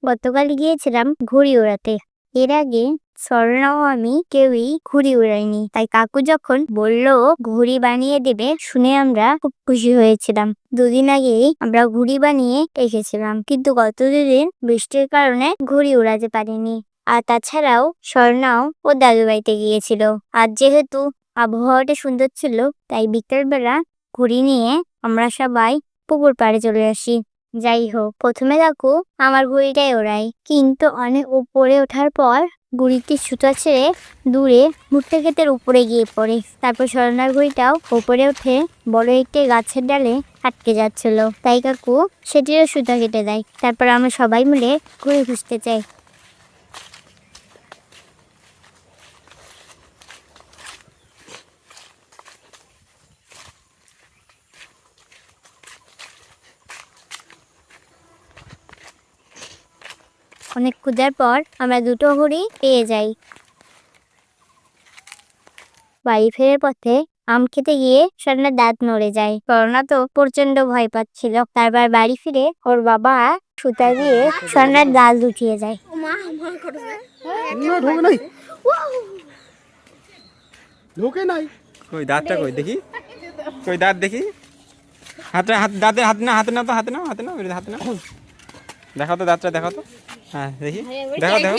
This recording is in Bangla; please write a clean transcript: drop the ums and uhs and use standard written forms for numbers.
গতকাল গিয়েছিলাম ঘুড়ি ওড়াতে। এর আগে স্বর্ণাও আমি কেউই ঘুড়ি উড়াইনি, তাই কাকু যখন বলল ঘুড়ি বানিয়ে দেবে শুনে আমরা খুব খুশি হয়েছিলাম। দুদিন আগেই আমরা ঘুড়ি বানিয়ে রেখেছিলাম, কিন্তু গত দুদিন বৃষ্টির কারণে ঘুড়ি উড়াতে পারিনি। আর তাছাড়াও স্বর্ণাও ও দাদু বাড়িতে গিয়েছিল। আর যেহেতু আবহাওয়াটা সুন্দর ছিল, তাই বিকেলবেলা ঘুড়ি নিয়ে আমরা সবাই পুকুর পাড়ে চলে আসি। যাই হোক, প্রথমে কাকু আমার ঘুড়িটাই ওড়াই, কিন্তু অনেক উপরে ওঠার পর ঘুড়িটি সুতা ছেড়ে দূরে ভুট্টা ক্ষেতের উপরে গিয়ে পড়ে। তারপর স্বর্ণার ঘুড়িটাও উপরে উঠে বড় একটি গাছের ডালে আটকে যাচ্ছিল, তাই কাকু সেটিরও সুতা কেটে দেয়। তারপর আমরা সবাই মিলে ঘুড়ি খুঁজতে চাই। অনেক খোঁজার পর আমরা দুটো ঘুড়ি পেয়ে যাই। বাড়ি ফেরার পথে আম খেতে গিয়ে স্বর্ণার দাঁত নড়ে যায়। স্বর্ণা তো প্রচন্ড ভয় পাচ্ছিল। তারপর বাড়ি ফিরে ওর বাবা সুতা দিয়ে স্বর্ণার গাল উঠিয়ে যায়। কই দাঁতটা কই দেখি, কই দাঁত দেখি। হাতে হাত দাঁতে হাত না, হাতে না তো, হাতে নাও, হাতে নাও, হাতে নাও, দেখাও তো দাঁতটা, দেখাও তো। হ্যাঁ দেখি, দেখো দেখো।